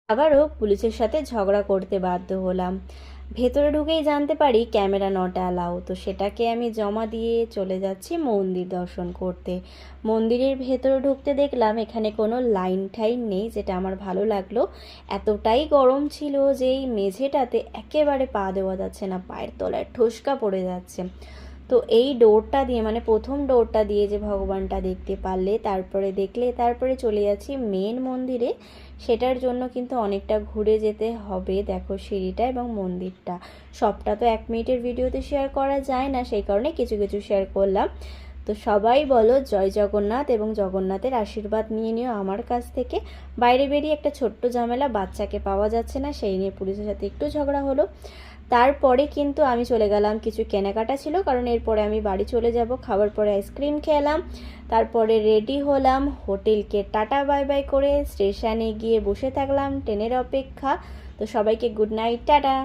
আবারও পুলিশের সাথে ঝগড়া করতে বাধ্য হলাম। ভেতরে ঢুকেই জানতে পারি ক্যামেরা নট অ্যালাউ, তো সেটাকে আমি জমা দিয়ে চলে যাচ্ছি মন্দির দর্শন করতে। মন্দিরের ভেতরে ঢুকতে দেখলাম এখানে কোনো লাইন ঠাইন নেই, যেটা আমার ভালো লাগলো। এতটাই গরম ছিল যে এই মেঝেটাতে একেবারে পা দেওয়া যাচ্ছে না, পায়ের তলায় ঠোসকা পড়ে যাচ্ছে। তো এই ডোরটা দিয়ে, মানে প্রথম ডোরটা দিয়ে যে ভগবানটা দেখতে পারলে, তারপরে চলে যাচ্ছি মেন মন্দিরে। সেটার জন্য কিন্তু অনেকটা ঘুরে যেতে হবে। দেখো সিঁড়িটা এবং মন্দিরটা, সবটা তো 1 মিনিটের ভিডিওতে শেয়ার করা যায় না, সেই কারণে কিছু কিছু শেয়ার করলাম। তো সবাই বলো জয় জগন্নাথ, এবং জগন্নাথের আশীর্বাদ নিয়ে নিও আমার কাছ থেকে। বাইরে বেরিয়ে একটা ছোট্ট ঝামেলা, বাচ্চাকে পাওয়া যাচ্ছে না, সেই নিয়ে পুলিশের সাথে একটু ঝগড়া হলো। তারপরে কিন্তু আমি চলে গেলাম, কিছু কেনাকাটা ছিল কারণ এরপরে আমি বাড়ি চলে যাব। খাবার পরে আইসক্রিম খেলাম, তারপরে রেডি হলাম, হোটেলকে টাটা বাই বাই করে স্টেশনে গিয়ে বসে থাকলাম ট্রেনের অপেক্ষা। তো সবাইকে গুড নাইট, টাটা।